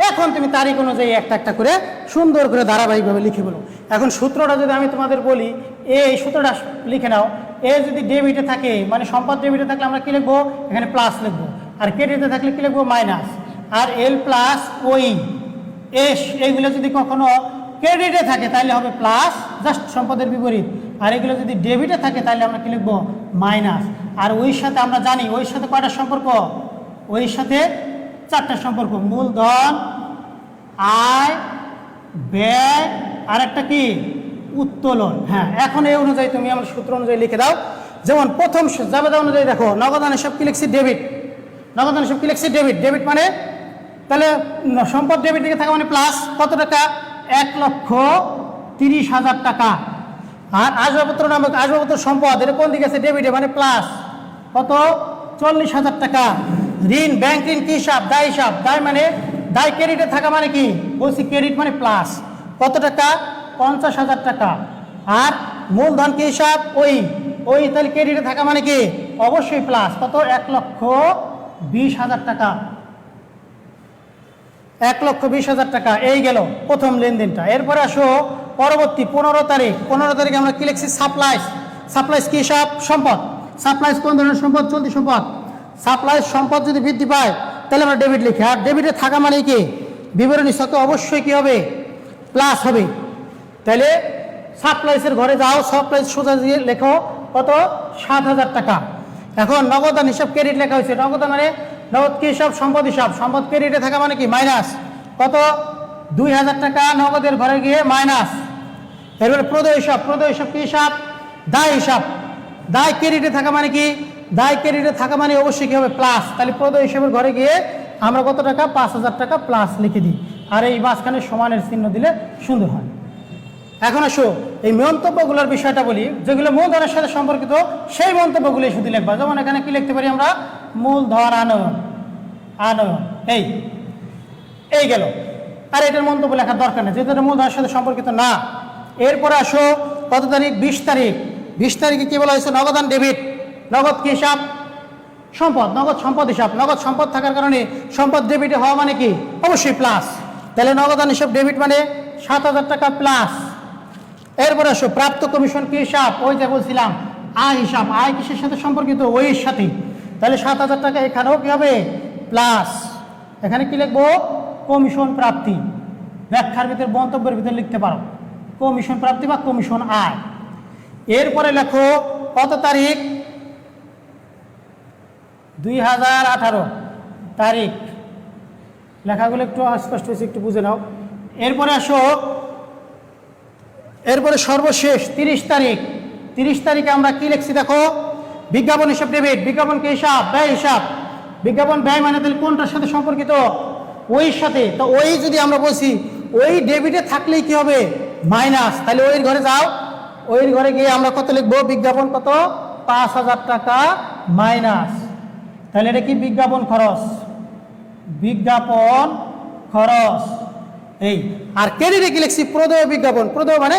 এখন তুমি তারিখ অনুযায়ী একটা একটা করে সুন্দর করে ধারাবাহিকভাবে লিখে বলো। এখন সূত্রটা যদি আমি তোমাদের বলি, এই সূত্রটা লিখে নাও। এ যদি ডেবিটে থাকে, মানে সম্পদ ডেবিটে থাকলে আমরা কি লিখবো? এখানে প্লাস লিখবো। আর ক্রেডিটে থাকলে কি লিখবো? মাইনাস। আর এল প্লাস ওই এস, এইগুলো যদি কখনো ক্রেডিটে থাকে তাহলে হবে প্লাস, জাস্ট সম্পদের বিপরীত। আর এগুলো যদি ডেবিটে থাকে তাহলে আমরা কি লিখবো? মাইনাস। আর ওই সাথে আমরা জানি ওই সাথে কয়টা সম্পর্ক? ওই সাথে 4টা সম্পর্ক, মূলধন, আয়, ব্যয়, আর একটা কি? উত্তোলন। হ্যাঁ, এখন এই অনুযায়ী তুমি আমার সূত্র অনুযায়ী লিখে দাও। যেমন প্রথম জাবেদা অনুযায়ী দেখো, নগদান হিসাব কি লিখছি? ডেবিট। নগদান হিসাব কি লিখছি? ডেবিট। ডেবিট মানে তাহলে সম্পদ ডেবিট দিকে থাকা মানে প্লাস কত টাকা? 1,00,000 30,000 টাকা। আর আসবাবপত্র নামক আসবাবপত্র সম্পদ এটা কোন দিকে আছে? ডেবিটে, মানে প্লাস কত? 40,000 টাকা। ঋণ, ব্যাংক ঋণ কি হিসাব? দায় হিসাব। দায় মানে দায় ক্রেডিটে থাকা মানে কি? বলছি ক্রেডিট মানে প্লাস কত টাকা? 50,000 টাকা। আর মূলধন কি হিসাব? ওই তাহলে ক্রেডিটে থাকা মানে কি? অবশ্যই প্লাস কত? 1,20,000 টাকা। 1,20,000 টাকা। এই গেল প্রথম লেনদেনটা। এরপরে আসো পরবর্তী 15 তারিখ। 15 তারিখে আমরা কি লিখছি? সাপ্লাইস। সাপ্লাইস কি হিসাব? সম্পদ। সাপ্লাইস কোন ধরনের সম্পদ? চলতি সম্পদ। সাপ্লাইস সম্পদ যদি বৃদ্ধি পায় তাহলে আমরা ডেবিট লিখি। আর ডেবিটে থাকা মানে কি? বিবরণী ছকে অবশ্যই কি হবে? প্লাস হবে। তাহলে সাপ্লাইসের ঘরে যাও, সাপ্লাইস সোজা দিয়ে লেখো কত? 7,000 টাকা। এখন নগদান হিসাব ক্রেডিট লেখা হয়েছে। নগদান মানে নগদ কি হিসাব? সম্পদ হিসাব। সম্পদ ক্রেডিটে থাকা মানে কি? মাইনাস কত? 2,000 টাকা নগদের ঘরে গিয়ে মাইনাস। এরপরে প্রদেয় হিসাব। প্রদেয় হিসাব কি হিসাব? দায় হিসাব। দায় ক্রেডিটে থাকা মানে কি? দায় ক্রেডিটে থাকা মানে অবশ্যই কি হবে? প্লাস। তাহলে প্রদেয় হিসাবের ঘরে গিয়ে আমরা কত টাকা? 5,000 টাকা প্লাস লিখে দিই। আর এই মাঝখানে সমানের চিহ্ন দিলে সুন্দর হয়। এখন আসো এই মন্তব্যগুলোর বিষয়টা বলি। যেগুলো মূলধনের সাথে সম্পর্কিত সেই মন্তব্যগুলি শুধু লিখবা। যেমন এখানে কি লিখতে পারি আমরা? মূলধন আনয়ন। এই গেল। আর এটার মন্তব্য লেখার দরকার নেই, যেহেতু এটা মূলধনের সাথে সম্পর্কিত না। এরপরে আসো কত তারিখ? 20 তারিখ। 20 তারিখে কি বলা হয়েছে? নগদান ডেবিট। নগদ কি হিসাব? সম্পদ। নগদ সম্পদ হিসাব। নগদ সম্পদ থাকার কারণে সম্পদ ডেবিটে হওয়া মানে কি? অবশ্যই প্লাস। তাহলে নগদান হিসাব ডেবিট মানে 7,000 টাকা প্লাস। এরপরে আসো প্রাপ্ত কমিশন কি হিসাব? ওই যে বলছিলাম আয় হিসাব। আয় কিসের সাথে সম্পর্কিত? ওইর সাথে। তাহলে 7,000 টাকা এখানেও কি হবে? প্লাস। এখানে কি লিখবো? কমিশন প্রাপ্তি। ব্যাখ্যার ভিতরে মন্তব্যের ভিতরে লিখতে পারো কমিশন প্রাপ্তি বা কমিশন আয়। এরপরে লেখো কত তারিখ? 2018 তারিখ। লেখাগুলো একটু স্পষ্ট হয়েছে, একটু বুঝে নাও। এরপরে আসো এরপরে সর্বশেষ 30 তারিখ। 30 তারিখে আমরা কি লিখছি দেখো? বিজ্ঞাপন হিসাব ডেবিট। বিজ্ঞাপন কি হিসাব? ব্যয় হিসাব। বিজ্ঞাপন ব্যয় মানে তাহলে কোনটার সাথে সম্পর্কিত? ওইর সাথে। তো ওই যদি আমরা বলছি ওই ডেবিটে থাকলেই কি হবে? মাইনাস। তাহলে ওইর ঘরে যাও, ওইর ঘরে গিয়ে আমরা কত লিখবো? বিজ্ঞাপন কত? 5,000 টাকা মাইনাস। তাহলে এটা কি? বিজ্ঞাপন খরচ। বিজ্ঞাপন খরচ। এই আর ক্রেডিটে কি লিখছি? প্রদেয় বিজ্ঞাপন। প্রদেয় মানে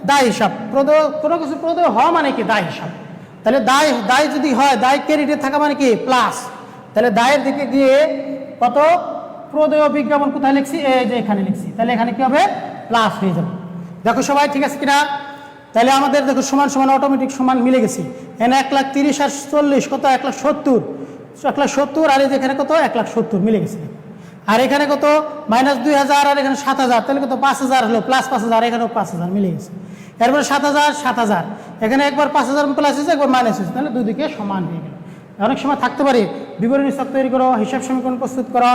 দায় হিসাব। প্রদেয়, কোনো কিছু প্রদেয় হওয়া মানে কি? দায় হিসাব। তাহলে দায় যদি হয়, দায় ক্রেডিটে থাকা মানে কি? প্লাস। তাহলে দায়ের দিকে গিয়ে কত? প্রদেয় বিজ্ঞাপন কোথায় লিখছি? এই যে এখানে লিখছি। তাহলে এখানে কি হবে? প্লাস হয়ে যাবে। দেখো সবাই ঠিক আছে কিনা? তাহলে আমাদের দেখো সমান সমান অটোমেটিক সমান মিলে গেছি। এখানে 1,30,000 আর 40 কত? 1,70,000। 1,70,000 আর এই যেখানে কত? 1,70,000 মিলে গেছে। আর এখানে কত? -2,000 আর এখানে 7,000। তাহলে কত? 5,000 হলো, প্লাস 5,000। এখানেও 5,000 মিলে গেছে। এরপরে 7,000 এখানে একবার 5,000 প্লাস হয়েছে, একবার মাইনাস হয়েছে। তাহলে দুই দিকে সমান হয়ে গেল। অনেক সময় থাকতে পারে বিবরণী ছক তৈরি করো, হিসাব সমীকরণ প্রস্তুত করো,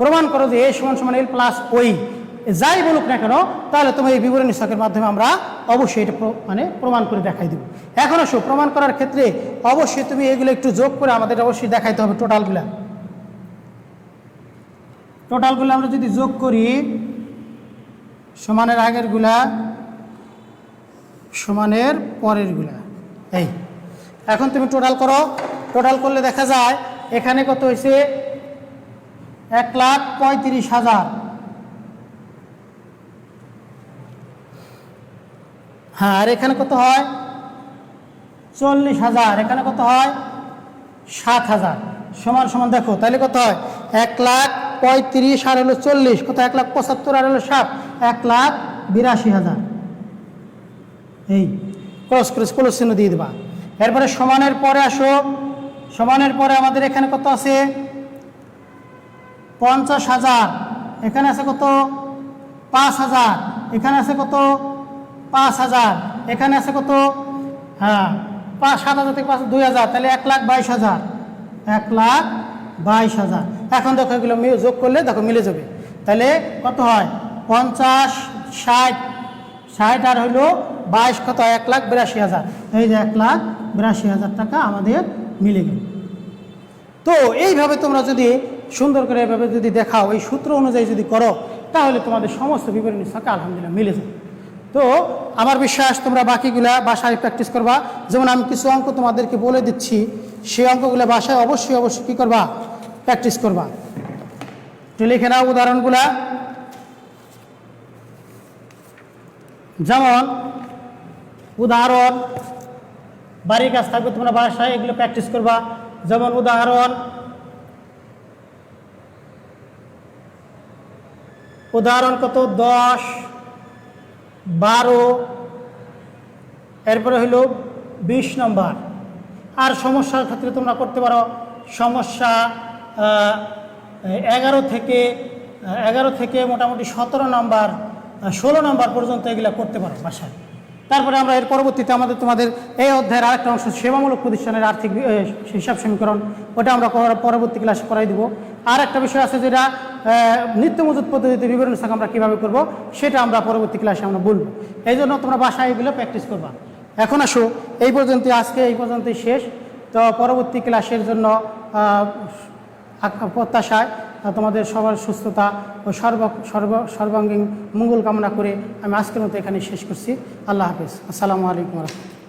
প্রমাণ করো যে এ সমান সমান এল প্লাস ওই, যাই বলুক না কেন, তাহলে তোমার এই বিবরণী ছকের মাধ্যমে আমরা অবশ্যই এটা মানে প্রমাণ করে দেখাই দেবো। এখন আসো প্রমাণ করার ক্ষেত্রে অবশ্যই তুমি এগুলো একটু যোগ করে আমাদের অবশ্যই দেখাইতে হবে। টোটালগুলো আমরা যদি যোগ করি, সমানের আগের গুলা সমানের পরের গুলা, এই এখন তুমি টোটাল করো। টোটাল করলে দেখা যায় এখানে কত হয়েছে? 1,35,000। হ্যাঁ, আর এখানে কত হয়? 40,000। এখানে কত হয়? 7,000। সমান সমান দেখো তাহলে কত হয়? 1,35,000 আর হলো 40, কত? 1,75,000 আর হলো 7, 1,82,000। এই ক্রস চিহ্ন দিয়ে দেবা। এরপরে সমানের পরে আসো। সমানের পরে আমাদের এখানে কত আছে? 50,000। এখানে আছে কত? 5,000। এখানে আছে কত? 5,000। এখানে আছে কত? হ্যাঁ, 7,000 থেকে 5,000 2,000, তাহলে 1,22,000। 1,22,000। এখন দেখো এগুলো যোগ করলে দেখো মিলে যাবে। তাহলে কত হয়? 50, 60 আর হইলো 22, কত? 1,82,000। এই যে 1,82,000 টাকা আমাদের মিলে গেল। তো এইভাবে তোমরা যদি সুন্দর করে এভাবে যদি দেখাও, এই সূত্র অনুযায়ী যদি করো, তাহলে তোমাদের সমস্ত বিবরণী ছকে আলহামদুলিল্লাহ মিলে যাবে। তো আমার বিশ্বাস তোমরা বাকিগুলা বাসায় প্র্যাকটিস করবা। যেমন আমি কিছু অঙ্ক তোমাদেরকে বলে দিচ্ছি, সেই অঙ্কগুলো বাসায় অবশ্যই অবশ্যই কী করবা, প্র্যাকটিস করবা। একটু লিখে নাও উদাহরণগুলা। যেমন উদাহরণ, বাড়ির কাজ থাকবে, তোমরা বাসায় এগুলো প্র্যাকটিস করবা। যেমন উদাহরণ কত, 10, 12, এরপরে হইল 20 নম্বর। আর সমস্যার ক্ষেত্রে তোমরা করতে পারো সমস্যা 11 থেকে মোটামুটি 17 নম্বর, 16 নম্বর পর্যন্ত এগুলো করতে পারো বাসায়। তারপরে আমরা এর পরবর্তীতে তোমাদের এই অধ্যায়ের আরেকটা অংশ সেবামূলক প্রতিষ্ঠানের আর্থিক হিসাব সমীকরণ, ওটা আমরা পরবর্তী ক্লাসে করাই দিব। আর একটা বিষয় আছে যেটা নিত্য মজুত পদ্ধতিতে বিবরণ শাখা আমরা কীভাবে করব, সেটা আমরা পরবর্তী ক্লাসে আমরা বলবো। এই জন্য তোমরা বাসায় এগুলো প্র্যাকটিস করবা। এখন আসো, এই পর্যন্ত, আজকে এই পর্যন্তই শেষ। তো পরবর্তী ক্লাসের জন্য প্রত্যাশায় তোমাদের সবার সুস্থতা ও সর্বাঙ্গীন মঙ্গল কামনা করে আমি আজকের মতো এখানে শেষ করছি। আল্লাহ হাফিজ। আসসালামু আলাইকুম রহমতুল্লাহ।